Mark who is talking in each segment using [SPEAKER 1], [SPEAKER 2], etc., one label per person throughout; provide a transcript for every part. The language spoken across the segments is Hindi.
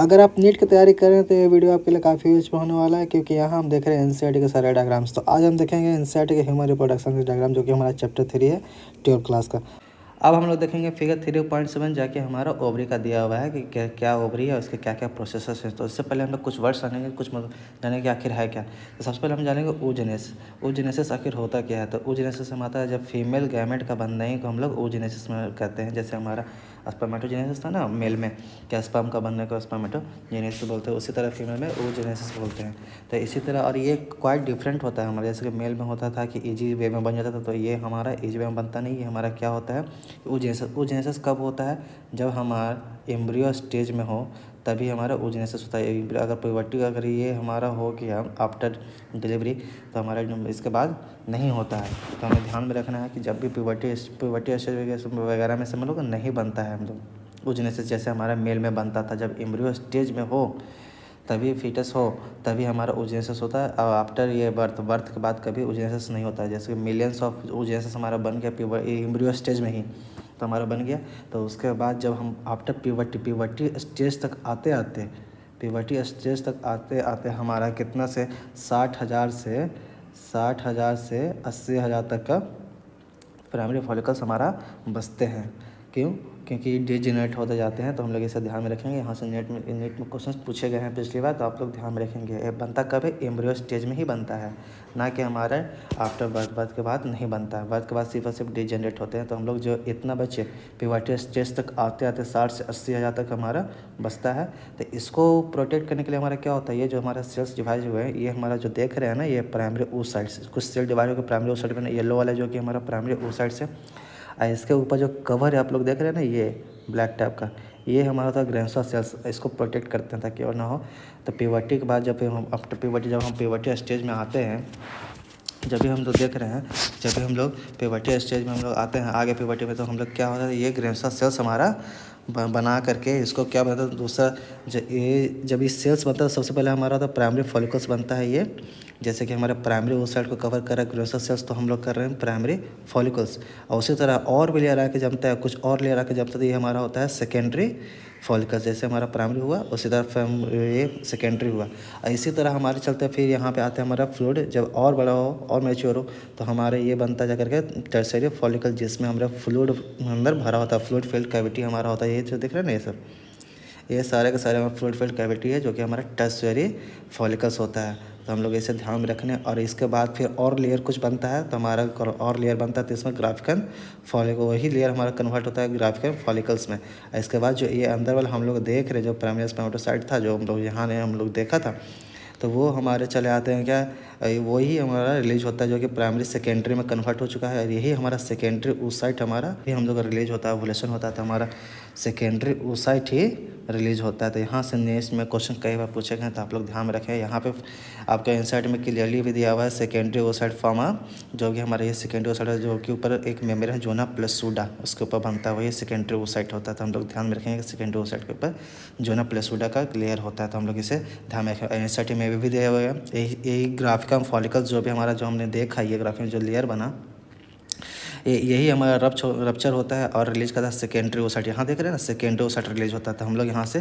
[SPEAKER 1] अगर आप नीट की तैयारी कर रहे हैं तो ये वीडियो आपके लिए काफ़ी यूजफुल होने वाला है, क्योंकि यहाँ हम देख रहे हैं एनसीईआरटी के सारे डायग्राम्स। तो आज हम देखेंगे एनसीईआरटी के ह्यूमन रिप्रोडक्शन के डायग्राम, जो कि हमारा चैप्टर 3 है 12th क्लास का। अब हम लोग देखेंगे फिगर 3.7, जाके हमारा ओवरी का दिया हुआ है कि क्या क्या ओवरी है और उसके क्या क्या प्रोसेसेस है। तो इससे पहले हम लोग कुछ वर्ड्स जानेंगे, कुछ जानेंगे आखिर है क्या। तो सबसे पहले हम जानेंगे oogenesis। oogenesis आखिर होता क्या है। तो oogenesis में आता है जब फीमेल गैमेट का बनना को हम लोग oogenesis में कहते हैं। जैसे हमारा स्पर्मेटोजेनेसिस था ना मेल में, क्या स्पर्म का बनने को स्पर्मेटोजेनेसिस बोलते हैं, उसी तरह फीमेल में oogenesis बोलते हैं। तो इसी तरह, और ये क्वाइट डिफरेंट होता है हमारे, जैसे कि मेल में होता था कि इजी वे में बन जाता था, तो ये हमारा इजी वे में बनता नहीं, ये हमारा क्या होता है oogenesis कब होता है, जब हमारा एम्ब्रियो स्टेज में हो तभी हमारा oogenesis होता है। अगर प्यूबर्टी अगर ये हमारा हो गया आफ्टर डिलीवरी तो हमारा इसके बाद नहीं होता है। तो हमें ध्यान में रखना है कि जब भी प्यूबर्टी स्टेज वगैरह में से हम लोग नहीं बनता है हम लोग oogenesis, जैसे हमारा मेल में बनता था जब एम्ब्रियो स्टेज में हो तभी फीटस हो तभी हमारा oogenesis होता है। और आफ्टर ये बर्थ के बाद कभी oogenesis नहीं होता है। जैसे मिलियंस ऑफ oogenesis हमारा बन गया एम्ब्रियो स्टेज में ही, तो हमारा बन गया। तो उसके बाद जब हम आफ्टर प्यूबर्टी स्टेज तक आते आते हमारा कितना से 60,000 से 80,000 तक का प्राइमरी फॉलिकल्स हमारा बचते हैं। क्यों? क्योंकि डिजेनरेट होते जाते हैं। तो हम लोग इसे ध्यान में रखेंगे। यहाँ से नेट में क्वेश्चन पूछे गए हैं पिछली बार, तो आप लोग ध्यान में रखेंगे। ये बनता कब है? एम्ब्रियो स्टेज में ही बनता है, ना कि हमारे आफ्टर बर्थ के बाद नहीं बनता है। बर्थ के बाद सिर्फ और सिर्फ डिजेनरेट होते हैं। तो हम लोग जो इतना बचे प्यूबर्टी स्टेज तक आते आते 60 से 80,000 तक हमारा बचता है। तो इसको प्रोटेक्ट करने के लिए हमारा क्या होता है, ये जो हमारा सेल्स डिवाइड हुए हैं, ये हमारा जो देख रहे हैं ना, ये प्राइमरी oocyte से कुछ सेल डिवाइड होकर प्राइमरी oocyte बने, येलो वाला जो कि हमारा प्राइमरी oocyte से। इसके ऊपर जो कवर है आप लोग देख रहे हैं ना, ये ब्लैक टाइप का, ये हमारा होता है ग्रेनुलर सेल्स, इसको प्रोटेक्ट करते हैं ताकि और ना हो। तो प्यूबर्टी के बाद जब हम आफ्टर प्यूबर्टी जब हम प्यूबर्टी स्टेज में आते हैं, जब भी हम लोग देख रहे हैं, जब भी हम लोग प्यूबर्टी स्टेज में हम लोग आते हैं आगे प्यूबर्टी में, तो हम लोग क्या होता है, ये ग्रेनुलर सेल्स हमारा बना करके इसको क्या बनता है दूसरा, जब ये सेल्स बनता है सबसे पहले हमारा होता है प्राइमरी फॉलिकल्स बनता है। ये जैसे कि हमारे प्राइमरी oocyte को कवर कर रहा है ग्रेनुलर सेल्स, तो हम लोग कर रहे हैं प्राइमरी फॉलिकल्स। और उसी तरह और भी लेयर आके जमता है, कुछ और लेयर आके जमता है, तो ये हमारा होता है सेकेंडरी फॉलिकल्स। जैसे हमारा प्राइमरी हुआ उसी तरह ये सेकेंडरी हुआ। इसी तरह हमारे चलते फिर यहाँ पे आते हैं हमारा फ्लूइड, जब और बड़ा हो और मैच्योर हो तो हमारे ये बनता जा करके टर्शियरी फॉलिकल, जिसमें हमारा फ्लूइड अंदर भरा होता है, फ्लूइड फिल्ड कैविटी हमारा होता है। ये जो दिख रहा है ना, ये सब ये सारे के सारे हमारा फ्लूइड फिल्ड कैविटी है, जो कि हमारा टर्शियरी फॉलिकल्स होता है। तो हम लोग इसे ध्यान में रखने, और इसके बाद फिर और लेयर कुछ बनता है, तो हमारा और लेयर बनता है, तो इसमें ग्राफिकन फॉलिकल, वही लेयर हमारा कन्वर्ट होता है ग्राफिकन फॉलिकल्स में। इसके बाद जो ये अंदर वाला हम लोग देख रहे, जो प्राइमरी स्पर्मेटोसाइट था, जो हम लोग यहाँ ने हम लोग देखा था, तो वो हमारे चले आते हैं क्या, वही हमारा रिलीज होता है, जो कि प्राइमरी सेकेंडरी में कन्वर्ट हो चुका है। और यही हमारा सेकेंडरी oocyte हमारा ही हम लोग का रिलीज होता है, ओवुलेशन होता है, तो हमारा सेकेंडरी oocyte ही रिलीज होता है। तो यहाँ से नेक्स्ट में क्वेश्चन कई बार पूछे गए हैं, तो आप लोग ध्यान में रखें। यहाँ पे आपका इंसर्ट में क्लियरली भी दिया हुआ है सेकेंडरी oocyte फॉर्मा, जो कि हमारा ये सेकेंडरी oocyte है, जो कि ऊपर एक मेम्ब्रेन है जोना प्लसूडा, उसके ऊपर बनता है, वही सेकेंडरी oocyte होता है। तो हम लोग ध्यान में रखेंगे सेकेंडरी oocyte के ऊपर जोना प्लसूडा का लेयर होता है। तो हम लोग इसे ध्यान में रखें। इंसर्ट में भी दिया हुआ है यही ग्राफिकम फॉलिकल्स, जो भी हमारा जो हमने देखा, ये ग्राफिक जो लेयर बना, यही हमारा रप्चर होता है और रिलीज करता है सेकेंडरी oocyte। यहाँ देख रहे हैं ना, सेकेंडरी oocyte रिलीज होता है। तो हम लोग यहाँ से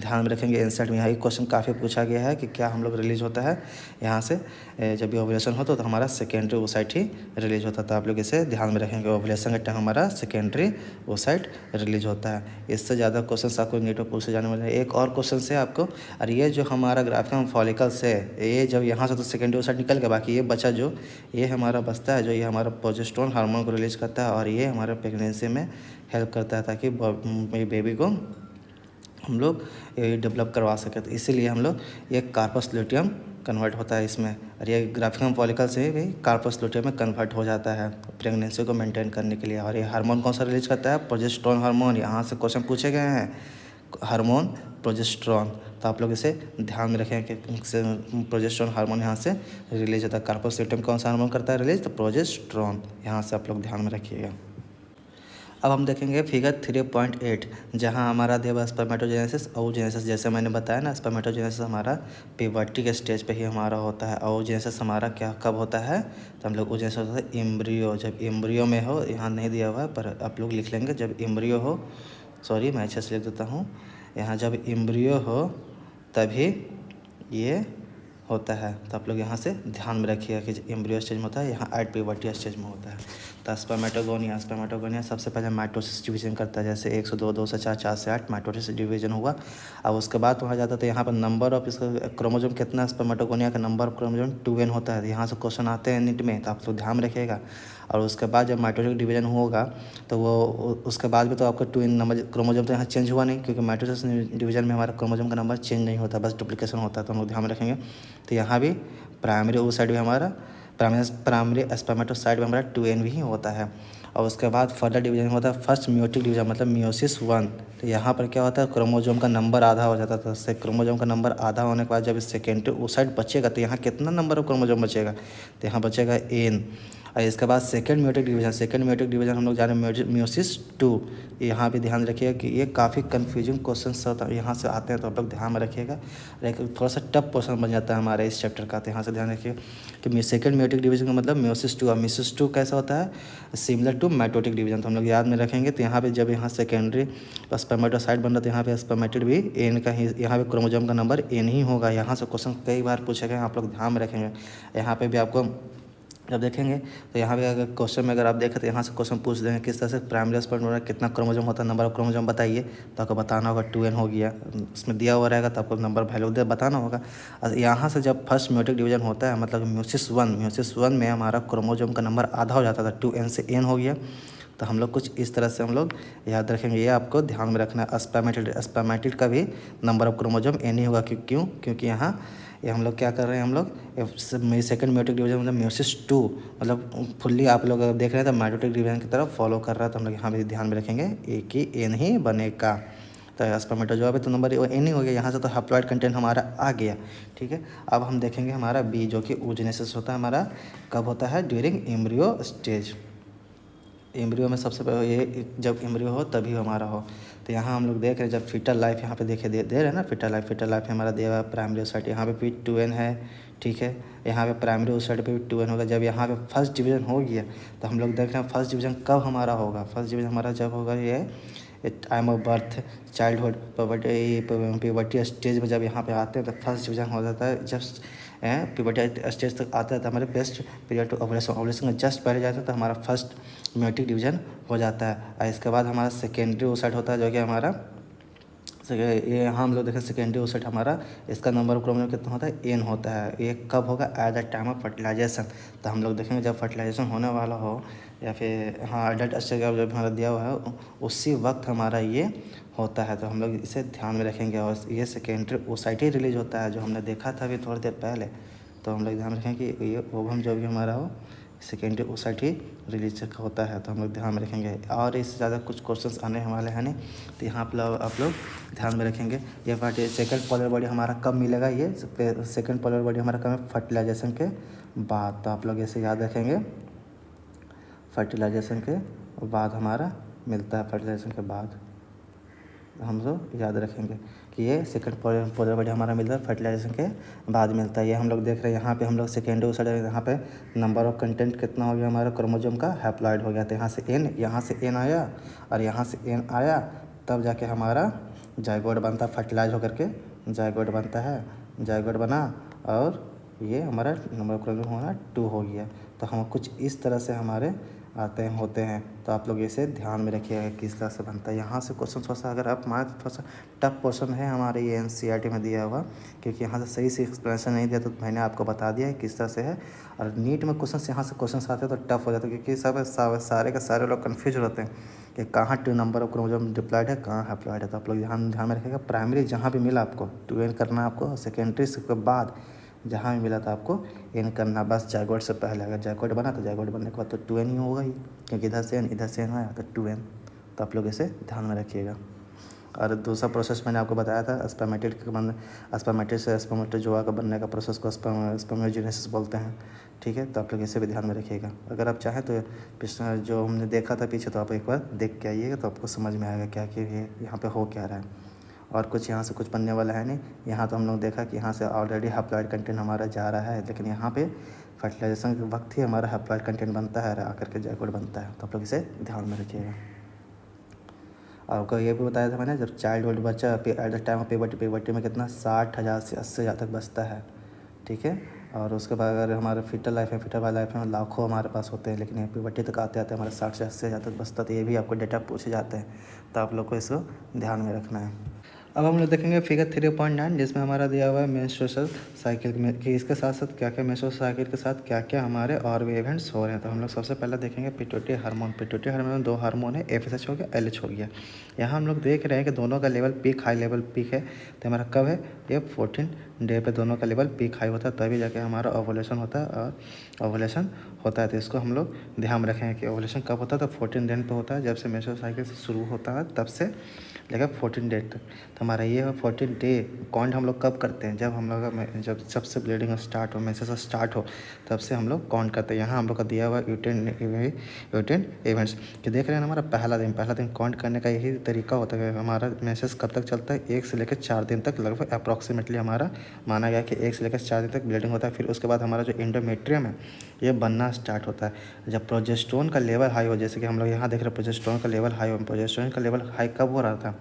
[SPEAKER 1] ध्यान में रखेंगे। इंसर्ट में यहाँ एक क्वेश्चन काफ़ी पूछा गया है कि क्या हम लोग रिलीज होता है यहाँ से, जब भी ओवुलेशन हो तो हमारा सेकेंडरी oocyte ही रिलीज होता है। तो आप लोग इसे ध्यान में रखेंगे, ओवुलेशन का टाइम हमारा सेकेंडरी oocyte रिलीज होता है। इससे ज़्यादा क्वेश्चन आपको नीट में पूछे जाने वाले हैं। एक और क्वेश्चन से आपको, और ये जो हमारा ग्राफिकम फॉलिकल्स है, ये जब यहाँ से तो सेकेंडरी oocyte निकल गया, बाकी ये बचा जो ये हमारा बचता है, जो ये हमारा प्रोजेस्टेरोन हार्मोन को रिलीज करता है, और ये हमारे प्रेगनेंसी में हेल्प करता है, ताकि बेबी को हम लोग डेवलप करवा सकें। तो इसीलिए हम लोग ये कार्पस ल्यूटियम कन्वर्ट होता है इसमें, और ये ग्राफिकम फॉलिकल से भी कार्पस ल्यूटियम में कन्वर्ट हो जाता है प्रेगनेंसी को मेंटेन करने के लिए। और ये हार्मोन कौन सा रिलीज करता है? Progesterone hormone. यहाँ से क्वेश्चन पूछे गए हैं, हार्मोन प्रोजेस्टेरोन। तो आप लोग इसे ध्यान में रखें कि प्रोजेस्टेरोन हार्मोन यहाँ से रिलीज होता है। कार्पस ल्यूटियम कौन सा हार्मोन करता है रिलीज? तो प्रोजेस्टेरोन। यहाँ से आप लोग ध्यान में रखिएगा। अब हम देखेंगे फिगर 3.8, जहाँ हमारा दिया हुआ स्पर्मेटोजेनेसिस oogenesis। जैसे मैंने बताया ना, स्पर्मेटोजेनेसिस हमारा प्यूबर्टी के स्टेज पे ही हमारा होता है। oogenesis हमारा क्या कब होता है? तो हम लोग oogenesis होता है एम्ब्रियो, जब एम्ब्रियो में हो। यहाँ नहीं दिया हुआ है पर आप लोग लिख लेंगे, जब एम्ब्रियो हो, सॉरी मैं अच्छे से लिख देता हूँ, यहाँ जब एम्ब्रियो हो तभी ये होता है। तो आप लोग यहाँ से ध्यान में रखिएगा कि एम्ब्रियो स्टेज में होता है, यहाँ एट प्यूबर्टी स्टेज में होता है। तो स्पर्मेटोगोनिया सबसे पहले माइटोसिस डिवीजन करता है, जैसे 1 से 2, 2 से 4, 4 से 8 माइटोसिस डिवीजन हुआ। अब उसके बाद वहाँ जाता है तो यहाँ पर नंबर ऑफ इसका क्रोमोजोम कितना, स्पर्मेटोगोनिया का नंबर ऑफ क्रोमोजोम 2n होता है। यहाँ से क्वेश्चन आते हैं नीट में, तो आप लोग ध्यान रखिएगा। और उसके बाद जब माइटोसिस डिवीजन होगा तो वो उसके बाद भी तो आपका 2n नंबर क्रोमोजोम तो यहाँ चेंज हुआ नहीं, क्योंकि माइटोसिस डिवीजन में हमारा क्रोमोजोम का नंबर चेंज नहीं होता, बस डुप्लीकेशन होता है। तो हम लोग ध्यान रखेंगे। तो यहाँ भी प्राइमरी oocyte भी हमारा प्राइमरी स्पर्मेटोसाइट भी हमारा 2n भी होता है। और उसके बाद फर्दर डिवीजन होता है फर्स्ट म्यूटिक डिवीजन, मतलब मियोसिस 1। तो यहाँ पर क्या होता है, क्रोमोजोम का नंबर आधा हो जाता था। तो क्रोमोजोम का नंबर आधा होने के बाद जब सेकेंडरी oocyte बचेगा तो यहाँ कितना नंबर ऑफ क्रोमोजोम बचेगा, तो यहाँ बचेगा n। और इसके बाद सेकेंड म्यूटिक डिवीजन हम लोग जाने मियोसिस 2। यहाँ भी ध्यान रखिएगा कि ये काफ़ी कन्फ्यूजिंग क्वेश्चन यहाँ से आते हैं, तो आप लोग ध्यान में रखिएगा। लेकिन थोड़ा सा टफ क्वेश्चन बन जाता है हमारे इस चैप्टर का, तो यहाँ से ध्यान रखिए कि सेकेंड म्यूटिक डिवीजन का मतलब मियोसिस 2। और मियोसिस 2 कैसा होता है, सिमिलर टू माइटोटिक डिवीजन, तो हम लोग याद में रखेंगे। तो यहाँ पे जब यहाँ सेकेंडरी स्पर्मेटोसाइट बन रहा है तो यहाँ पे स्पर्मेटिड भी एन का ही, यहाँ पे क्रोमोजोम का नंबर एन ही होगा। यहाँ से क्वेश्चन कई बार पूछे गए, आप लोग ध्यान में रखेंगे। यहाँ पे भी आपको जब देखेंगे तो यहाँ पे अगर क्वेश्चन में अगर आप देखें तो यहाँ से क्वेश्चन पूछ देंगे किस तरह से प्राइमरी स्पर्म में कितना क्रोमोजोम होता है, नंबर ऑफ क्रोमोजोम बताइए, तो आपको बताना होगा 2n हो गया, उसमें दिया हुआ रहेगा तो आपको नंबर वैल्यू दे बताना होगा। और यहाँ से जब फर्स्ट म्यूटिक डिवीजन होता है, मतलब म्यूसिस 1 में हमारा क्रोमोजोम का नंबर आधा हो जाता था, 2n से n हो गया। तो हम लोग कुछ इस तरह से हम लोग याद रखेंगे, ये आपको ध्यान में रखना है। स्पर्मेटिड का भी नंबर ऑफ क्रोमोजोम n ही होगा, क्यों, क्योंकि यहाँ ये हम लोग क्या कर रहे हैं, हम लोग सेकंड म्यूटिक डिवीजन मतलब मियोसिस 2, मतलब फुल्ली आप लोग अगर देख रहे हैं तो माइटोटिक डिवीजन की तरफ फॉलो कर रहा है। तो हम लोग यहाँ भी ध्यान में रखेंगे एक ही एन ही बनेगा। तो स्पर्मेटोजोआ पे तो नंबर एन ही हो गया, यहाँ से तो हैप्लॉइड कंटेंट हमारा आ गया। ठीक है, अब हम देखेंगे हमारा बी, जो कि oogenesis होता है हमारा कब होता है, ड्यूरिंग एम्ब्रियो स्टेज। एम्ब्रियो में सबसे पहले ये जब एम्ब्रियो हो तभी हमारा हो। तो यहाँ हम लोग देख रहे हैं जब फीटल लाइफ यहाँ पे देखे दे रहे हैं ना, फीटल लाइफ हमारा दिया हुआ है प्राइमरी oocyte, यहाँ पे भी 2n है। ठीक है, यहाँ पे प्राइमरी oocyte पे भी 2n होगा। जब यहाँ पे फर्स्ट डिवीजन हो गया तो हम लोग देख रहे हैं फर्स्ट डिवीजन कब हमारा होगा, फर्स्ट डिवीजन हमारा जब होगा ये time of birth, childhood, puberty stage में जब यहाँ पे आते हैं तो फर्स्ट डिवीजन हो जाता है। जब प्यूबर्टी स्टेज तक आता है तो हमारे बेस्ट पीरियड टू ओवुलेशन में जस्ट पहले जाता है तो हमारा फर्स्ट म्यूटिक डिवीजन हो जाता है। और इसके बाद हमारा सेकेंडरी oocyte होता है, जो कि हमारा ये यहाँ हम लोग देखें सेकेंडरी oocyte हमारा, इसका नंबर ऑफ क्रोमोसोम कितना होता है, n होता है। ये कब होगा, at the time of fertilization. तो हम लोग देखेंगे जब फर्टिलाइजेशन होने वाला हो या फिर हाँ एडल्ट स्टेज जब हमारा दिया हुआ है उसी वक्त हमारा ये होता है। तो हम लोग इसे ध्यान में रखेंगे। और ये सेकेंडरी oocyte ही रिलीज होता है, जो हमने देखा था अभी थोड़ी देर पहले। तो हम लोग ध्यान रखें कि ये ओवम जो भी हमारा हो सेकेंडरी oocyte ही रिलीज होता है। तो हम लोग ध्यान में रखेंगे, और इससे ज़्यादा कुछ क्वेश्चंस आने वाले हैं नहीं। तो यहाँ पर आप लोग ध्यान में रखेंगे। ये पार्ट सेकंड पोलर बॉडी हमारा कब मिलेगा, ये सेकंड पोलर बॉडी हमारा कब है, फर्टिलाइजेशन के बाद। तो आप लोग ऐसे याद रखेंगे, फर्टिलाइजेशन के बाद हमारा मिलता है, फर्टिलाइजेशन के बाद हम लोग याद रखेंगे कि ये सेकंड पोलर बॉडी हमारा मिलता है फर्टिलाइजेशन के बाद मिलता है। ये हम लोग देख रहे हैं यहाँ पे हम लोग सेकेंडरी oocyte, यहाँ पे नंबर ऑफ कंटेंट कितना हो गया हमारा क्रोमोजोम का, हैप्लॉइड हो गया। तो यहाँ से n आया और यहाँ से n आया, तब जाके हमारा जाइगोट बनता है, फर्टिलाइज होकर के जाइगोट बनता है, जाइगोट बना और ये हमारा नंबर ऑफ क्रोमोजोम हमारा 2 हो गया। तो हम कुछ इस तरह से हमारे आते हैं होते हैं। तो आप लोग इसे ध्यान में रखिएगा किस तरह से बनता है। यहाँ से क्वेश्चन थोड़ा सा अगर आप माने तो थोड़ा सा टफ क्वेश्चन है हमारे ये NCERT में दिया हुआ, क्योंकि यहाँ से सही से एक्सप्लेनेशन नहीं दिया, तो मैंने आपको बता दिया है किस तरह से है। और नीट में क्वेश्चन यहाँ से क्वेश्चन आते हैं तो टफ हो जाता है, क्योंकि सब सारे के सारे लोग कन्फ्यूज होते हैं कि कहाँ 2 नंबर ऑफ क्रोमोसोम डिप्लॉयड है, कहाँ हैप्लॉयड है। तो आप लोग ध्यान में रखिएगा, प्राइमरी जहाँ भी मिला आपको 2n करना आपको, सेकेंडरी के बाद जहाँ भी मिला था आपको n करना, बस जाइगोट से पहले। अगर जाइगोट बना तो जाइगोट बनने के बाद तो 2n ही होगा ही, क्योंकि इधर से n आया तो 2n। तो आप लोग इसे ध्यान में रखिएगा। और दूसरा प्रोसेस मैंने आपको बताया था स्पर्मेटिड से स्पर्मेटोजोआ का बनने का प्रोसेस को स्पर्मेटोजेनेसिस बोलते हैं। ठीक है, तो आप लोग इसे भी ध्यान में रखिएगा। अगर आप चाहें तो पिछला जो हमने देखा था पीछे, तो आप एक बार देख के आइएगा तो आपको समझ में आएगा क्या कि यहाँ पे हो क्या रहा है। और कुछ यहाँ से कुछ बनने वाला है नहीं। यहाँ तो हम लोग देखा कि यहाँ से ऑलरेडी हैप्लॉइड कंटेंट हमारा जा रहा है, लेकिन यहाँ पे फर्टिलाइजेशन के वक्त ही हमारा हैप्लॉइड कंटेंट बनता है, आकर के जाइगोट बनता है। तो आप लोग इसे ध्यान में रखिएगा। आपको ये भी बताया था मैंने, जब चाइल्ड होल्ड बच्चा eight the time of puberty में कितना 60,000 से 80,000 तक बचता है, ठीक है। और उसके बाद अगर हमारा फीटल वाली लाइफ में लाखों हमारे पास होते हैं, लेकिन ये प्यूबर्टी तक आते आते हमारा 60 से 80,000 तक बचता है। तो ये भी आपको डेटा पूछे जाते हैं, तो आप लोग को इसको ध्यान में रखना है। अब हम लोग देखेंगे फिगर 3.9, जिसमें हमारा दिया हुआ है मेंस्ट्रुअल साइकिल में कि इसके साथ साथ क्या क्या मेंस्ट्रुअल साइकिल के साथ क्या क्या हमारे और भी इवेंट्स हो रहे हैं। तो हम लोग सबसे पहले देखेंगे पिट्यूटरी हार्मोन। पिट्यूटरी हार्मोन में 2 हार्मोन है, FSH हो गया, LH हो गया। यहाँ हम लोग देख रहे हैं कि दोनों का level peak high level peak है। तो हमारा कब है, ये 14 डे पे दोनों का लेवल पीक हाई होता है, तभी जाके हमारा ओवुलेशन होता है। और ओवुलेशन होता है तो इसको हम लोग ध्यान रखें कि ओवुलेशन कब होता है, तो 14 दिन पे होता है, जब से मेंस्ट्रुअल साइकिल शुरू होता है तब से लेकर 14 डे तक। तो हमारा ये है 14 डे काउंट हम लोग कब करते हैं, जब हम लोग जब से ब्लीडिंग स्टार्ट हो, मेंसेस स्टार्ट हो, तब से हम लोग काउंट करते हैं। यहाँ हम लोग का दिया हुआ यूटेन इवेंट्स कि देख रहे हैं हमारा पहला दिन काउंट करने का यही तरीका होता है। हमारा मेंसेस कब तक चलता है, 1 से लेकर 4 दिन तक लगभग अप्रॉक्सीमेटली हमारा माना गया कि 1 से लेकर 4 दिन तक ब्लीडिंग होता है। फिर उसके बाद हमारा जो एंडोमेट्रियम है ये बनना स्टार्ट होता है। जब प्रोजेस्टेरोन का लेवल हाई हो, जैसे कि हम लोग यहाँ देख रहे हैं प्रोजेस्टेरोन का लेवल हाई हो। प्रोजेस्टेरोन का लेवल हाई कब हो रहा था,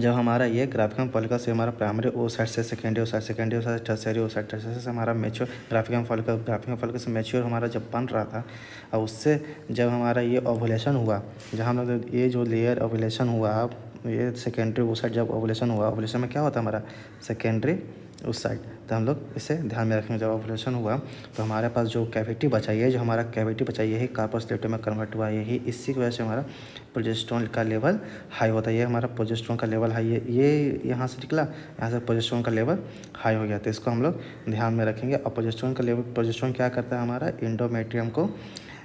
[SPEAKER 1] जब हमारा ये ग्राफिकम फॉलिकल से हमारा प्राइमरी ओसाइट से सेकेंडरी ओसाइट से टर्शियरी ओसाइट से हमारा मैच्योर ग्राफिकम फॉलिकल से मैच्योर हमारा जब बन रहा था, और उससे जब हमारा ये ओवुलेशन हुआ, जहाँ हम लोग ये जो लेयर ओवुलेशन हुआ, ये सेकेंडरी ओसाइट जब ओवुलेशन हुआ, ओवुलेशन में क्या होता है हमारा सेकेंडरी उस साइड। तो हम लोग इसे ध्यान में रखेंगे। जब ओवुलेशन हुआ तो हमारे पास जो कैविटी बचा, ये जो हमारा कैविटी बचा यही कार्पस ल्यूटेम में कन्वर्ट हुआ, यही इसी की वजह से हमारा प्रोजेस्टेरोन का लेवल हाई होता है। ये हमारा प्रोजेस्टेरोन का लेवल हाई है, ये यहाँ से निकला, यहाँ से प्रोजेस्टेरोन का लेवल हाई हो गया। तो इसको हम लोग ध्यान में रखेंगे। और प्रोजेस्टेरोन का लेवल, प्रोजेस्टेरोन क्या करता है, हमारा एंडोमेट्रियम को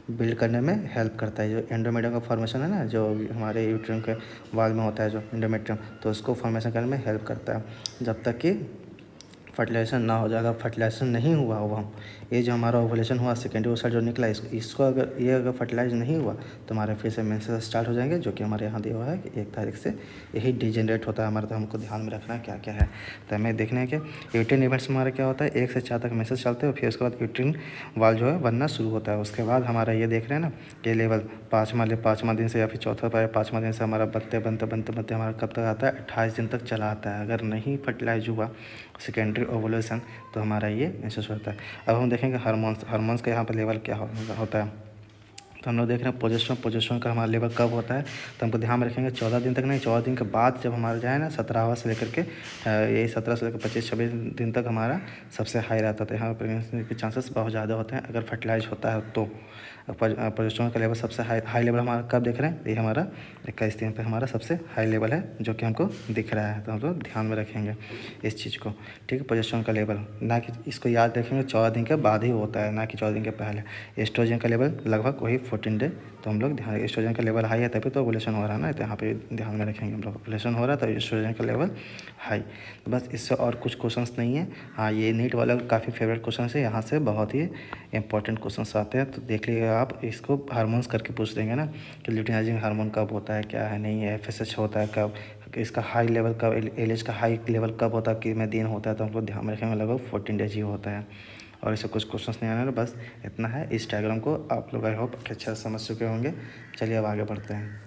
[SPEAKER 1] बिल्ड करने में हेल्प करता है। जो एंडोमेट्रियम का फॉर्मेशन है ना, जो हमारे यूट्रिन के वाल में होता है जो एंडोमेट्रियम, तो उसको फॉर्मेशन करने में हेल्प करता है जब तक कि फर्टिलाइजेशन ना हो जाए। अगर फर्टिलाइजेशन नहीं हुआ ओवम, ये जो हमारा ओवुलेशन हुआ सेकेंडरी ओसाइट जो निकला, इसको अगर फर्टिलाइज नहीं हुआ तो हमारे फिर से मेंसेस स्टार्ट हो जाएंगे, जो कि हमारे यहाँ दिया हुआ है कि 1 तारीख से यही डिजेनरेट होता है हमारा। तो हमको ध्यान में रखना है क्या क्या है। तो हमें देखना है कि यूट्रिन इवेंट्स में हमारा क्या होता है, 1 से 4 तक मेंसेस चलते हैं, फिर उसके बाद यूट्रिन वाल जो है बनना शुरू होता है। उसके बाद हमारा ये देख रहे हैं ना कि लेवल 5वां दिन से या फिर 5वां दिन से हमारा बनते हमारा कब तक आता है, 28 दिन तक चला आता है। अगर नहीं फर्टिलाइज हुआ सेकेंडरी ओवुलेशन तो हमारा ये मेंसेस होता है। अब हम देखेंगे हार्मोन्स का यहाँ पर लेवल क्या होता है। तो हम लोग देख रहे हैं पोजेस्ट्रॉन का हमारा लेवल कब होता है, तो हमको ध्यान में रखेंगे 14 दिन तक नहीं, 14 दिन के बाद जब हमारा जाए ना 17वां से लेकर के यही 17 से लेकर 25-26 दिन तक हमारा सबसे हाई रहता था। यहाँ प्रेगनेंसी के चांसेस बहुत ज़्यादा होते हैं अगर फर्टिलाइज होता है तो। प्रोजेस्टेरोन का लेवल सबसे हाई लेवल हमारा कब देख रहे हैं, ये हमारा 21 दिन पे हमारा सबसे हाई लेवल है, जो कि हमको दिख रहा है। तो हम लोग ध्यान में रखेंगे इस चीज़ को, ठीक है। प्रोजेस्टेरोन का लेवल ना कि इसको याद रखेंगे 14 दिन के बाद ही होता है, ना कि 14 दिन के पहले। एस्ट्रोजन का लेवल लगभग वही 14 डे। तो हम लोग ध्यान, एस्ट्रोजन का लेवल हाई है तभी तो ओवुलेशन हो रहा है ना, तो यहाँ पे ध्यान में रखेंगे हम लोग। ओवुलेशन हो रहा है तो एस्ट्रोजन का लेवल हाई। तो बस इससे और कुछ क्वेश्चंस नहीं है। हाँ, ये नीट वाला काफ़ी फेवरेट क्वेश्चन है, यहाँ से बहुत ही इंपॉर्टेंट क्वेश्चंस आते हैं। तो देख लीजिएगा आप, इसको हार्मोन्स करके पूछ देंगे ना कि ल्यूटिनाइजिंग हार्मोन कब होता है, क्या है नहीं है, FSH होता है कब, इसका हाई लेवल कब, LH का हाई लेवल कब होता है, कितने दिन होता है। तो हम लोग ध्यान में रखेंगे लगभग 14 डेज ही होता है। और इससे कुछ क्वेश्चंस नहीं आने, बस इतना है। इस डायग्राम को आप लोग आई होप अच्छे से समझ चुके होंगे। चलिए अब आगे बढ़ते हैं।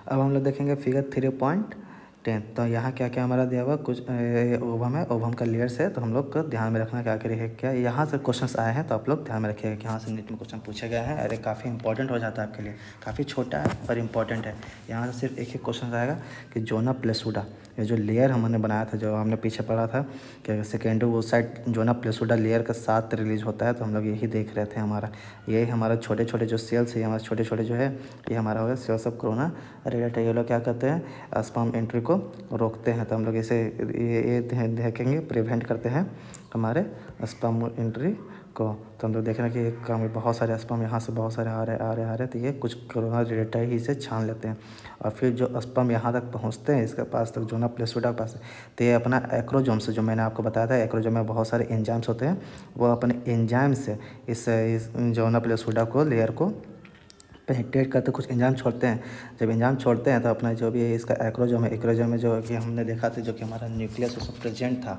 [SPEAKER 1] अब हम लोग देखेंगे फिगर 3.10। तो यहाँ क्या क्या हमारा दिया हुआ, कुछ ओवम है, ओवम का लेयर्स है। तो हम लोग को ध्यान में रखना क्या करिए, क्या यहाँ से क्वेश्चंस आए हैं, तो आप लोग ध्यान में रखिएगा कि यहाँ से नीट में क्वेश्चन पूछे गए हैं। अरे काफ़ी इंपॉर्टेंट हो जाता है आपके लिए, काफ़ी छोटा है पर इंपॉर्टेंट है। यहाँ से सिर्फ एक ही क्वेश्चन आएगा कि जोना प्लेसूडा, ये जो लेयर हमने बनाया था, जो हमने पीछे पढ़ा था कि सेकेंडरी ओसाइट जोना प्लेसूडा लेयर का साथ रिलीज होता है। तो हम लोग यही देख रहे थे। ये हमारा छोटे छोटे जो सेल्स है, हमारे छोटे छोटे जो है, ये हमारा हो गया सेल्स ऑफ कोरोना रेडिएटर। ये लोग क्या करते हैं, स्पर्म एंट्री को रोकते हैं। तो हम लोग इसे ये देखेंगे, प्रिवेंट करते हैं हमारे स्पर्म एंट्री को। तो हम लोग देख रहे हैं कि एक काम में बहुत सारे स्पर्म यहाँ से बहुत सारे आ रहे तो ये कुछ कोरोना रेडिएटर ही से छान लेते हैं। और फिर जो स्पर्म यहाँ तक पहुँचते हैं, इसके पास तक जोना प्लेसूडा के पास, तो ये अपना एक्रोजोम से, जो मैंने आपको बताया था एक्रोजोम में बहुत सारे एंजाइम्स होते हैं, वो अपने एंजाइम से इस जोना प्लेसूडा को लेयर को पेनिट्रेट करते कुछ एंजाइम छोड़ते हैं। जब एंजाइम छोड़ते हैं तो अपना जो भी है इसका एक्रोजोम है, एक्रोजोम में जो कि हमने देखा था जो कि हमारा न्यूक्लियस उसमें प्रेजेंट था,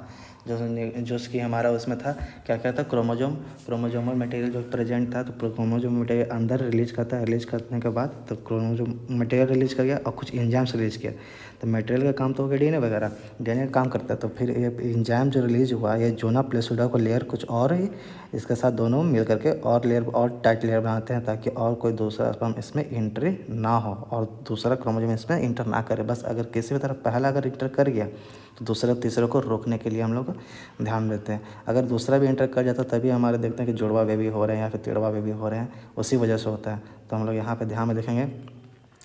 [SPEAKER 1] जो उसकी हमारा उसमें था क्या क्या था क्रोमोजोमल मटेरियल जो प्रेजेंट था। तो क्रोमोजोम मटेरियल अंदर रिलीज करता है, रिलीज करने के बाद तो क्रोमोजोम मटेरियल रिलीज कर गया और कुछ एंजाइम्स रिलीज किया। तो मटेरियल का काम तो हो गया डीएनए वगैरह, डीएनए का काम करता है। तो फिर ये एंजाइम जो रिलीज हुआ ये जोना प्लेसिडा को लेयर कुछ और ही इसके साथ दोनों मिल करके और लेयर और टाइट लेयर बनाते हैं ताकि और कोई दूसरा स्पर्म इसमें एंट्री ना हो और दूसरा क्रोमोजोम इसमें इंटर ना करे। बस अगर किसी भी तरह पहला अगर इंटर कर गया तो दूसरा तीसरे को रोकने के लिए हम लोग ध्यान देते हैं। अगर दूसरा भी इंटर कर जाता तभी हमारे देखते हैं कि जुड़वा बेबी हो रहे हैं या फिर तिड़वा बेबी हो रहे हैं, उसी वजह से होता है। तो हम लोग यहाँ पे ध्यान में देखेंगे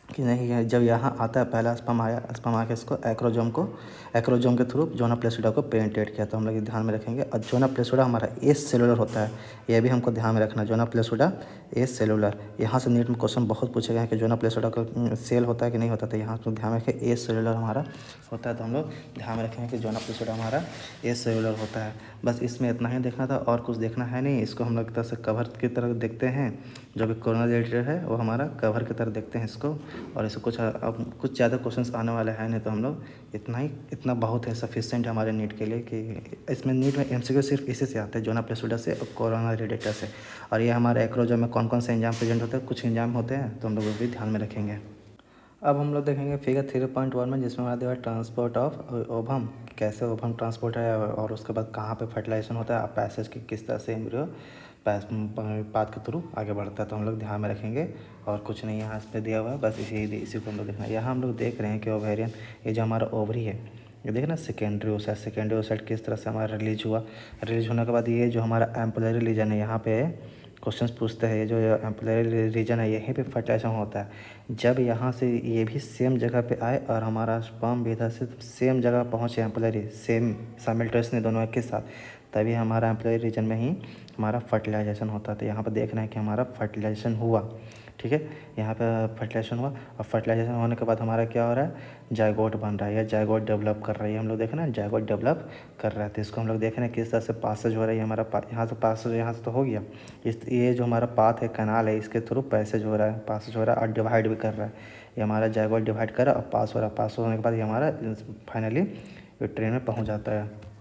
[SPEAKER 1] कि नहीं है जब यहाँ आता है पहला स्पर्म आया, स्पर्म आके इसको एक्रोजोम के थ्रू जोना प्लेसिडा को पेनिट्रेट किया। तो हम लोग ध्यान में रखेंगे। और जोना प्लेसिडा हमारा एस सेलुलर होता है, यह भी हमको ध्यान में रखना। जोना प्लेसिडा एस सेलुलर, यहाँ से नीट में क्वेश्चन बहुत पूछे गए हैं कि जोना प्लेसिडा का सेल होता है कि नहीं होता। तो यहाँ पर ध्यान में रखें एस सेलुलर हमारा होता है। तो हम लोग ध्यान में रखेंगे कि जोना प्लेसिडा हमारा एस सेलुलर होता है। बस इसमें इतना ही देखना था और कुछ देखना है नहीं। इसको हम लोग तरह से कवर की तरह देखते हैं, जो भी कोरोना रिलेटेड है वो हमारा कवर की तरह देखते हैं इसको। और इसको अब कुछ ज़्यादा क्वेश्चंस आने वाले हैं नहीं, तो हम लोग इतना बहुत है सफिशिएंट है हमारे नीट के लिए कि इसमें नीट में एमसीक्यू सिर्फ इसी से आते हैं, जोना प्लेसिडा से और कोरोना रिलेटेड से। और ये हमारे एक्रोजोम में कौन कौन से एंजाइम प्रेजेंट होते हैं, कुछ एंजाइम होते हैं, तो हम लोग वो भी ध्यान में रखेंगे। अब हम लोग देखेंगे फिगर 3.1 में, जिसमें हमारा दिया ट्रांसपोर्ट ऑफ ओवम, कैसे ओवम ट्रांसपोर्ट है और उसके बाद कहाँ पे फर्टिलाइजेशन होता है, पैसेज की किस तरह से एम्ब्रियो पाथ के थ्रू आगे बढ़ता है। तो हम लोग ध्यान में रखेंगे और कुछ नहीं यहाँ इस पर दिया हुआ है, बस इसी को हम लोग देखना है। यहाँ हम लोग देख रहे हैं कि ओवेरियन, ये जो हमारा ओवरी है ये देखें ना, सेकेंडरी ओसाइट किस तरह से हमारा रिलीज हुआ। रिलीज होने के बाद ये जो हमारा एम्पुलरी रीजन है, यहाँ पे क्वेश्चंस पूछते हैं, ये जो एम्पुलरी रीजन है यहीं पे फर्टिलाइजेशन होता है। जब यहाँ से ये भी सेम जगह पे आए और हमारा स्पर्म भी इधर से सेम जगह पहुँचे, एम्पुलरी सेम साइमल्टेनियसली दोनों एक साथ, तभी हमारा एम्पुलरी रीजन में ही हमारा फर्टिलाइजेशन होता है। तो यहाँ पर देख रहे हैं कि हमारा फर्टिलाइजेशन हुआ, ठीक है, यहाँ पे फर्टिलाइजेशन हुआ और फर्टिलाइजेशन होने के बाद हमारा क्या हो रहा है, जायगोट बन रहा है या जायगोट डेवलप कर रहा है। हम लोग देख रहे हैं जायगोट डेवलप कर रहा है। तो इसको हम लोग देख रहे हैं किस तरह से पासेज हो रहा है। हमारा यहाँ से पासेज यहाँ से तो हो गया, ये जो हमारा पाथ है, कैनाल है, इसके थ्रू पैसेज हो रहा है, पासेज हो रहा है और डिवाइड भी कर रहा है। ये हमारा जायगोट डिवाइड कर रहा है और पास हो रहा है। पास होने के बाद ये हमारा फाइनली ट्रेन में पहुँच जाता है।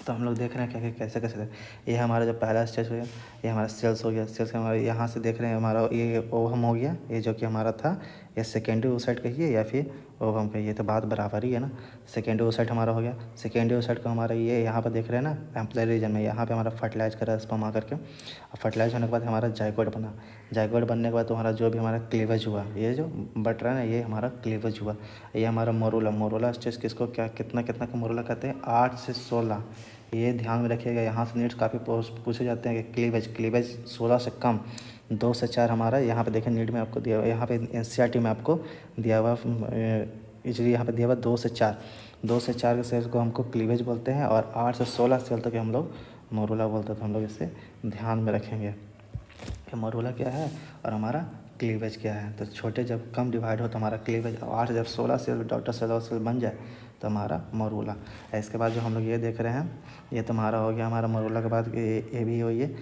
[SPEAKER 1] तो हम लोग देख रहे हैं क्या कैसे ये हमारा जो पहला स्टेज हो गया, ये हमारा सेल्स हो गया। सेल्स का हमारा यहाँ से देख रहे हैं हमारा ये ओवम हो गया, ये जो कि हमारा था ये सेकेंडरी ओसाइट कहिए या फिर ओवम कहिए, तो बात बराबर ही है ना। सेकेंडरी ओसाइट हमारा हो गया। सेकेंडरी ओसाइट का हमारा ये यहाँ पर देख रहे हैं ना एम्पुलरी रीजन में, यहाँ पे हमारा फर्टिलाइज करा स्पर्म आकर के, और फर्टिलाइज होने के बाद हमारा जायगोट बना। जायगोट बनने के बाद तो हमारा जो भी हमारा क्लीवेज हुआ, ये जो बट रहा है ना, ये हमारा क्लीवेज हुआ। ये हमारा मोरूला स्टेज किसको क्या कितना का मोरूला कहते हैं, 8 से 16। ये ध्यान में रखिएगा, यहाँ से नीट काफ़ी पूछे जाते हैं कि क्लीवेज 16 से कम, 2 से 4 हमारा यहाँ पे देखें नीट में आपको दिया हुआ, यहाँ पे एनसीईआरटी में आपको दिया हुआ, इसलिए यहाँ पे दिया हुआ 2 से 4 के सेल्स को हमको क्लीवेज बोलते हैं और 8 से 16 सेल तक हम लोग मोरूला बोलते हैं। तो हम लोग इसे ध्यान में रखेंगे कि मोरूला क्या है और हमारा क्लीवेज क्या है। तो छोटे जब कम डिवाइड हो तो हमारा क्लीवेज, और 8 जब 16 सेल डॉटर सेल बन जाए तो हमारा मोरूला। इसके बाद जो हम लोग ये देख रहे हैं, ये तो हमारा हो गया हमारा मोरूला के बाद ये भी हो ये।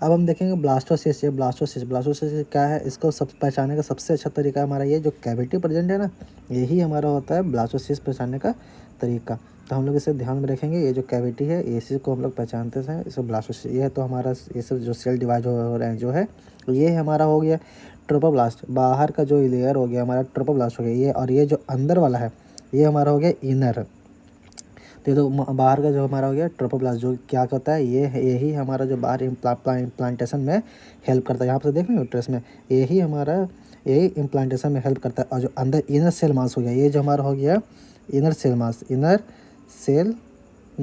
[SPEAKER 1] अब हम देखेंगे ब्लास्टोसिस्ट। ब्लास्टोसिस्ट क्या है, इसको सब पहचानने का सबसे अच्छा तरीका हमारा ये जो कैविटी प्रेजेंट है ना, यही हमारा होता है ब्लास्टोसिस्ट पहचानने का तरीका। तो हम लोग इसे ध्यान में रखेंगे, ये जो कैविटी है इसी को हम लोग पहचानते हैं, इसको ब्लास्टोसिस्ट। ये तो हमारा ये सब जो सेल डिवाइड हो रहे हैं जो है, ये हमारा हो गया ट्रोपोब्लास्ट। बाहर का जो लेयर हो गया हमारा ट्रोपोब्लास्ट हो गया ये, और ये जो अंदर वाला है ये हमारा हो गया इनर। तो ये तो बाहर का जो हमारा हो गया ट्रोपोब्लास्ट, जो क्या करता है यही हमारा जो बाहर इम्प्लांटेशन में हेल्प करता है। यहाँ पर देख रहे हो यूट्रस में यही इम्प्लांटेशन में हेल्प करता है। और जो अंदर इनर सेल मास हो गया, ये जो हमारा हो गया इनर सेल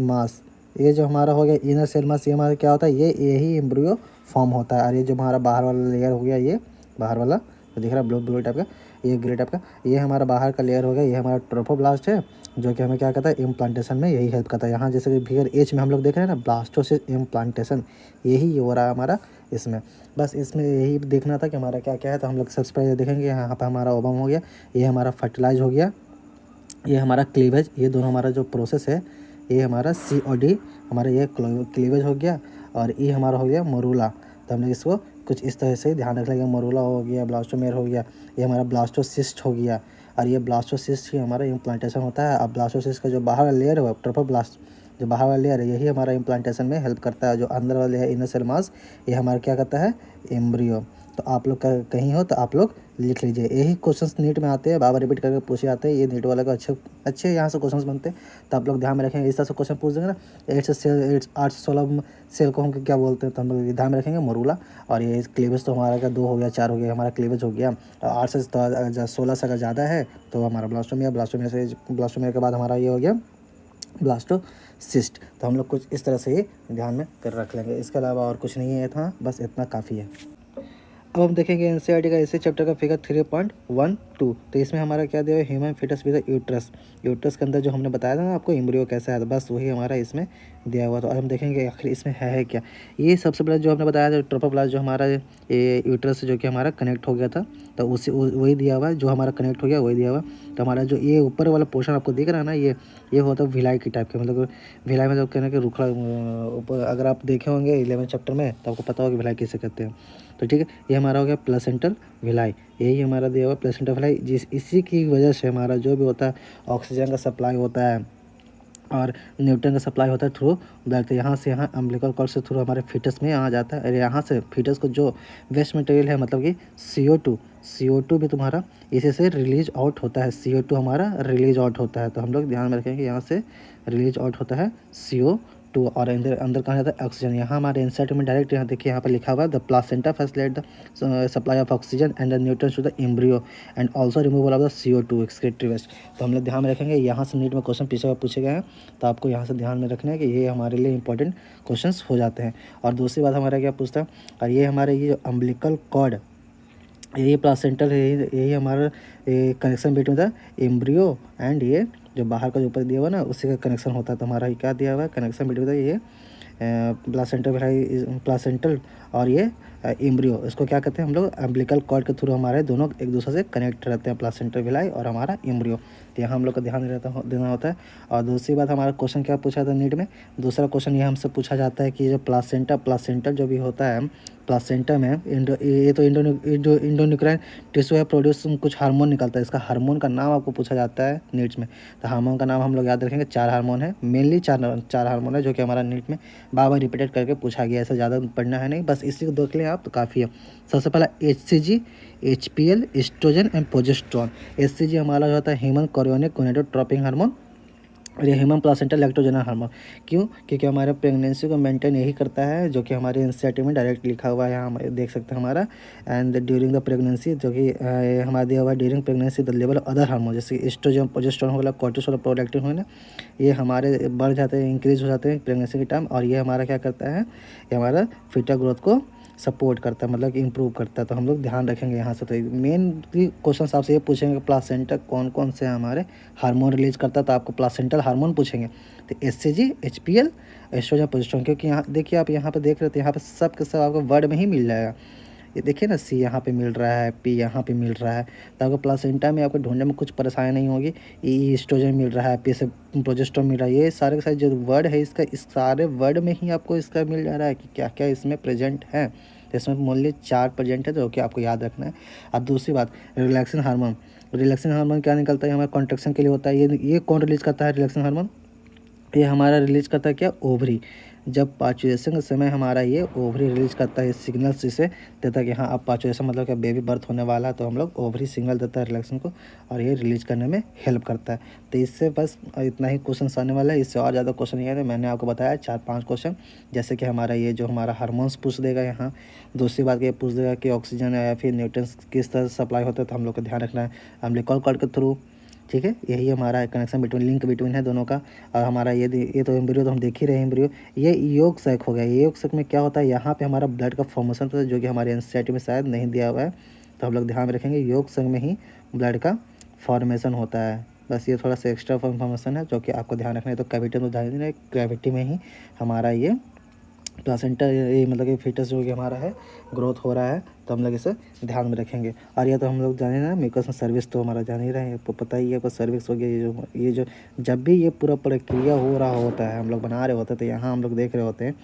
[SPEAKER 1] मास, ये जो हमारा हो गया इनर सेल मास, ये हमारा क्या होता है, यही एम्ब्रियो फॉर्म होता है। और ये जो हमारा बाहर वाला लेयर हो गया, ये बाहर वाला तो दिख रहा है ब्लू टाइप का, ये ग्रे टाइप का, ये हमारा बाहर का लेयर हो गया, ये हमारा ट्रोपोब्लास्ट है, जो कि हमें क्या करता है इम्प्लांटेशन में यही हेल्प करता है। यहाँ जैसे कि फिगर एच में हम लोग देख रहे हैं ना, ब्लास्टोसिस्ट इम्प्लांटेशन यही हो रहा है हमारा इसमें। बस इसमें यही देखना था कि हमारा क्या क्या है। तो हम लोग सबसे पहले देखेंगे यहाँ पर हमारा ओवम हो गया, ये हमारा फर्टिलाइज हो गया, ये हमारा क्लीवेज, ये दोनों हमारा जो प्रोसेस है, ये हमारा COD हमारा ये क्लीवेज हो गया, और ये हमारा हो गया मोरूला। तो हमने इसको कुछ इस तरह से ध्यान रखना। मरूला हो गया, ब्लास्टोमेर हो गया, ये हमारा ब्लास्टोसिस्ट हो गया। और ये ब्लास्टोसिस्ट ही हमारा इम्प्लांटेशन होता है। अब ब्लास्टोसिस्ट का जो बाहर वाला लेयर है ट्रोफोब्लास्ट, जो बाहर वाला लेयर है यही हमारा इम्प्लांटेशन में हेल्प करता है। जो अंदर वाले है इनर सेल मास, ये हमारा क्या करता है, एम्ब्रियो। तो आप लोग का कहीं हो तो आप लोग लिख लीजिए। यही क्वेश्चंस नीट में आते हैं, बार बार रिपीट करके पूछे जाते हैं। ये नीट वाला का अच्छे अच्छे यहाँ से क्वेश्चंस बनते हैं, तो आप लोग ध्यान में रखेंगे। इस तरह से क्वेश्चन पूछ देंगे ना, 8 से 16 सेल को हम क्या बोलते हैं, तो हम लोग ध्यान में रखेंगे मरूला। और ये क्लीवेज तो हमारा का 2 हो गया, 4 हो गया, हमारा क्लीवेज हो गया। और 8 से 16 से अगर ज़्यादा है तो हमारा ब्लास्टोमिया, ब्लास्टोमिया के बाद हमारा ये हो गया ब्लास्टोसिस्ट। तो हम लोग कुछ इस तरह से ही ध्यान में कर रख लेंगे। इसके अलावा और कुछ नहीं है था, बस इतना काफ़ी है। अब हम देखेंगे एनसीईआरटी का इसी चैप्टर का फिगर 3.12। तो इसमें हमारा क्या दिया है, human foetus with uterus. Uterus के अंदर जो हमने बताया था ना आपको एम्ब्रियो कैसा है, तो बस वही हमारा इसमें दिया हुआ। तो अब हम देखेंगे आखिर इसमें है क्या। ये सबसे पहले जो हमने बताया था ट्रोफोप्लास्ट, जो हमारा ये यूट्रस से जो कि हमारा कनेक्ट हो गया था, तो उसी वही दिया हुआ है। जो हमारा कनेक्ट हो गया वही दिया हुआ। तो हमारा जो ये ऊपर वाला पोर्शन आपको दिख रहा है ना, ये होता है भिलाई की टाइप के, मतलब भिलाई में जो कहने के रुखड़ा ऊपर, अगर आप देखे होंगे 11 चैप्टर में तो आपको पता होगा भिलाई किसे कहते हैं। तो ठीक है, ये हमारा हो गया प्लेसेंटल विलाई, यही हमारा दिया हुआ प्लेसेंटल विलाई। इसी की वजह से हमारा जो भी होता है ऑक्सीजन का सप्लाई होता है और न्यूट्रन का सप्लाई होता है थ्रू ब्लड। तो यहाँ से यहाँ अम्बिलिकल कॉर्ड से थ्रू हमारे फीटस में यहाँ जाता है। और यहाँ से फीटस को जो वेस्ट मटेरियल है, मतलब कि CO2 भी तुम्हारा इसी से रिलीज आउट होता है। CO2 हमारा रिलीज आउट होता है। तो हम लोग ध्यान में रखेंगे, यहाँ से रिलीज आउट होता है CO2। और अंदर अंदर कहाँ जाता है, ऑक्सीजन। यहाँ हमारे इंसर्ट में डायरेक्ट यहाँ देखिए, यहाँ पर लिखा हुआ है the placenta facilitate the supply of oxygen and the nutrients to the embryo and also removal of the CO2 excretory waste. तो हम लोग ध्यान में रखेंगे, यहाँ से नीट में क्वेश्चन पीछे पूछे गए हैं, तो आपको यहाँ से ध्यान में रखना है कि ये हमारे लिए इंपॉर्टेंट क्वेश्चंस हो जाते हैं। और दूसरी बात हमारा क्या पूछता है, और ये हमारे ये जो अम्बिलिकल कॉर्ड, यही प्लासेंटल है, यही हमारा connection between the embryo and ये जो बाहर का जो ऊपर दिया हुआ ना उसी का कनेक्शन होता है। तो हमारा क्या दिया हुआ है, कनेक्शन बिटवीन द ये प्लासेंटल और ये एम्ब्रियो, इसको क्या कहते हैं हम लोग, अम्बिलिकल कॉर्ड के थ्रू हमारे दोनों एक दूसरे से कनेक्ट रहते हैं, प्लासेंटल विलाई और हमारा एम्ब्रियो। तो यहाँ हम लोग को ध्यान देना होता है। और दूसरी बात, हमारा क्वेश्चन क्या पूछा था नीट में, दूसरा क्वेश्चन ये हमसे पूछा जाता है कि जो प्लासेंटा जो भी होता है, प्लासेंटा में ये तो इंडोन्यूक्राइन टिश्यू है, प्रोड्यूस कुछ हार्मोन निकलता है। इसका हार्मोन का नाम आपको पूछा जाता है नीट में। तो हार्मोन का नाम हम लोग याद रखेंगे, 4 हार्मोन है, मेनली चार हार्मोन है, जो कि हमारा नीट में बार बार रिपीटेड करके पूछा गया। ऐसा ज़्यादा पढ़ना है नहीं, बस इसी को देख लें आप तो काफ़ी है। सबसे पहला HCG, HPL, oestrogen and progesterone. HCG हमारा जो होता है ह्यूमन कोरियोनिक गोनेडोट्रोपिक हार्मोन, और ये ह्यूमन प्लासेंटा लैक्टोजेनल हार्मोन। क्यों, क्योंकि हमारे प्रेगनेंसी को मेंटेन यही करता है, जो कि हमारे एनसीईआरटी में डायरेक्ट लिखा हुआ है, यहाँ देख सकते हैं हमारा। एंड ड्यूरिंग द प्रेगनेंसी, जो कि हमारा दिया हुआ है, during pregnancy the level of other hormone जैसे एस्ट्रोजन, प्रोजेस्टेरोन हो गया, कोर्टिसोल, प्रोलैक्टिन हो गया, ये हमारे बढ़ जाते हैं, इंक्रीज हो जाते हैं प्रेगनेंसी के टाइम। और ये हमारा क्या करता है, ये हमारा फीटल ग्रोथ को सपोर्ट करता है, मतलब कि इंप्रूव करता है। तो हम लोग ध्यान रखेंगे यहाँ से। तो मेन क्वेश्चन आपसे ये पूछेंगे प्लासेंटा कौन कौन से हमारे हार्मोन रिलीज करता है, तो आपको प्लासेंटल हार्मोन पूछेंगे। तो HCG, HPL, एस्ट्रोजन, प्रोजेस्टेरोन। क्योंकि यहाँ देखिए, आप यहाँ पे देख रहे थे, यहाँ पे सब के सब आपको वर्ड में ही मिल जाएगा। ये देखिए ना, C यहाँ पे मिल रहा है, P यहाँ पे मिल रहा है, तो आपको प्लासेंटा में आपको ढूंढने में कुछ परेशानी नहीं होगी। E एस्ट्रोजन मिल रहा है, P से प्रोजेस्टेरोन मिल रहा है, ये सारे के सारे जो वर्ड है इसका, इस सारे वर्ड में ही आपको इसका मिल जा रहा है कि क्या क्या इसमें प्रेजेंट है। तो इसमें मूल्य 4 प्रेजेंट है, जो कि आपको याद रखना है। अब दूसरी बात, रिलैक्सिंग हार्मोन क्या निकलता है, हमारे कॉन्ट्रैक्शन के लिए होता है। ये कौन रिलीज करता है रिलैक्सिंग हार्मोन, ये हमारा रिलीज करता है क्या, ओवरी। जब पाचुएशन के समय हमारा ये ओवरी रिलीज करता है सिग्नल्स, इसे देता है कि हाँ अब पाचुएशन मतलब कि बेबी बर्थ होने वाला है, तो हम लोग ओवरी सिग्नल देता है रिलैक्सन को, और ये रिलीज करने में हेल्प करता है। तो इससे बस इतना ही क्वेश्चन आने वाला है, इससे और ज़्यादा क्वेश्चन नहीं है। मैंने आपको बताया 4-5 क्वेश्चन, जैसे कि हमारा ये जो हमारा हार्मोन्स पूछ देगा यहाँ। दूसरी बात ये पूछ देगा कि ऑक्सीजन या फिर न्यूट्रिएंट्स किस तरह से सप्लाई होता है, तो हम लोग को ध्यान रखना है अम्बिलिकल कॉर्ड के थ्रू। ठीक है, यही हमारा कनेक्शन बिटवीन, लिंक बिटवीन है दोनों का। और हमारा ये तो एम्ब्रियो तो हम देख ही रहे हैं एम्ब्रियो। ये योग सैक हो गया। ये योग सैक में क्या होता है, यहाँ पे हमारा ब्लड का फॉर्मेशन होता है, जो कि हमारे एनसीईआरटी में शायद नहीं दिया हुआ है। तो हम लोग ध्यान में रखेंगे, योग सैक में ही ब्लड का फॉर्मेशन होता है। बस ये थोड़ा सा एक्स्ट्रा इन्फॉर्मेशन है, जो कि आपको ध्यान रखना है। तो कैविटी में ध्यान देना है, कैविटी में ही हमारा ये प्लासेंटा, ये मतलब कि फीटस जो कि हमारा है ग्रोथ हो रहा है, तो हम लोग इसे ध्यान में रखेंगे। और ये तो हम लोग जाने ना, म्यूकस सर्विस तो हमारा जान ही रहे हैं, तो पता ही है, सर्विस हो गया। ये जो जब भी ये पूरा प्रक्रिया हो रहा होता है, हम लोग बना रहे होते हैं, तो यहाँ हम लोग देख रहे होते हैं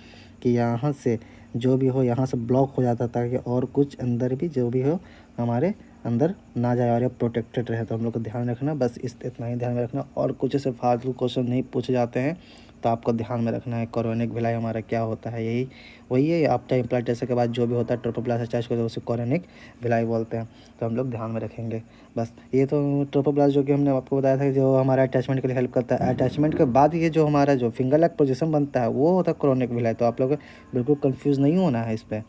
[SPEAKER 1] कि यहाँ से जो भी हो यहाँ से ब्लॉक हो जाता है, ताकि और कुछ अंदर भी जो भी हो हमारे अंदर ना जाए और ये प्रोटेक्टेड रहे। तो हम लोग को ध्यान रखना, बस इतना ही ध्यान में रखना, और कुछ ऐसे फालतू क्वेश्चन नहीं पूछे जाते हैं। तो आपको ध्यान में रखना है कोरोनिक विलाई हमारा क्या होता है, यही वही है। आफ्टर इम्प्लांटेशन के बाद जो भी होता है ट्रोपोप्लास्ट अटैच को उसे कोरोनिक विलाई बोलते हैं। तो हम लोग ध्यान में रखेंगे। बस ये तो ट्रोपोप्लास्ट जो कि हमने आपको बताया था कि जो हमारा अटैचमेंट के लिए हेल्प करता है। अटैचमेंट के बाद ये जो हमारा जो फिंगर लैग पोजीशन बनता है वो होता है कोरोनिक विलाई। तो आप लोग बिल्कुल कंफ्यूज नहीं होना है इस पर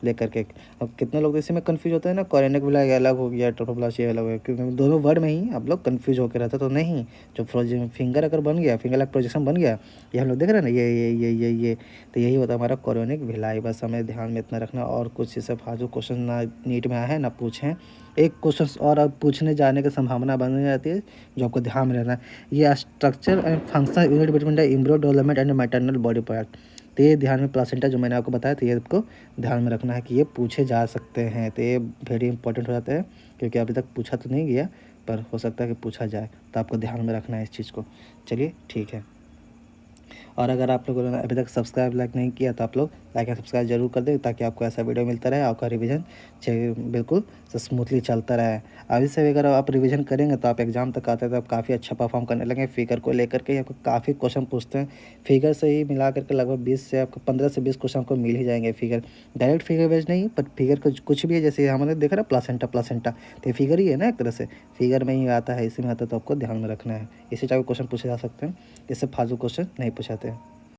[SPEAKER 1] लेकर के। अब कितने लोग इसी में कंफ्यूज होते हैं ना, कोरोनिक विलाई अलग हो गया, ट्रोपोप्लास्ट ये अलग हो गया, क्योंकि दोनों वर्ड में ही आप लोग कंफ्यूज होकर रहते। तो नहीं, जो फिंगर अगर बन गया, फिंगर लैग पोजीशन बन गया, ये हम लोग देख रहे हैं ना, ये तो यही होता है हमारा कोरोनिक विलाई। बस हमें ध्यान में इतना रखना, और कुछ ऐसे फालतू क्वेश्चन ना नीट में आए हैं ना पूछें। एक क्वेश्चन और अब पूछने जाने की संभावना बन जाती है, जो आपको ध्यान में रहना है। ये structure and functional unit between the embryo development and maternal body part. तो ये ध्यान में, प्लासेंटा जो मैंने आपको बताया, तो ये आपको ध्यान में रखना है कि ये पूछे जा सकते हैं। तो ये वेरी इंपॉर्टेंट हो जाता है, क्योंकि अभी तक पूछा तो नहीं गया, पर हो सकता है कि पूछा जाए। तो आपको ध्यान में रखना है इस चीज़ को। चलिए ठीक है। और अगर आप लोगों ने अभी तक सब्सक्राइब लाइक नहीं किया तो आप लोग लाइक एंड सब्सक्राइब जरूर कर दें, ताकि आपको ऐसा वीडियो मिलता रहे, आपका रिवीजन बिल्कुल स्मूथली चलता रहे। अभी से अगर आप रिवीजन करेंगे तो आप एग्जाम तक आते हैं तो आप काफ़ी अच्छा परफॉर्म करने लगेंगे। फिगर को लेकर के आपको काफ़ी क्वेश्चन पूछते हैं, फिगर से ही मिला करके लगभग 20 से आपको 15 से 20 क्वेश्चन आपको मिल ही जाएंगे। फिगर डायरेक्ट फिगर बेस्ड नहीं, पर फिगर कुछ भी है, जैसे हमने देखा ना प्लासेंटा तो फिगर ही है ना, एक तरह से फिगर में ही आता है, इसी में आता है। तो आपको ध्यान में रखना है, इसी टाइप के क्वेश्चन पूछे जा सकते हैं, इससे फालतू क्वेश्चन नहीं पूछाते हैं।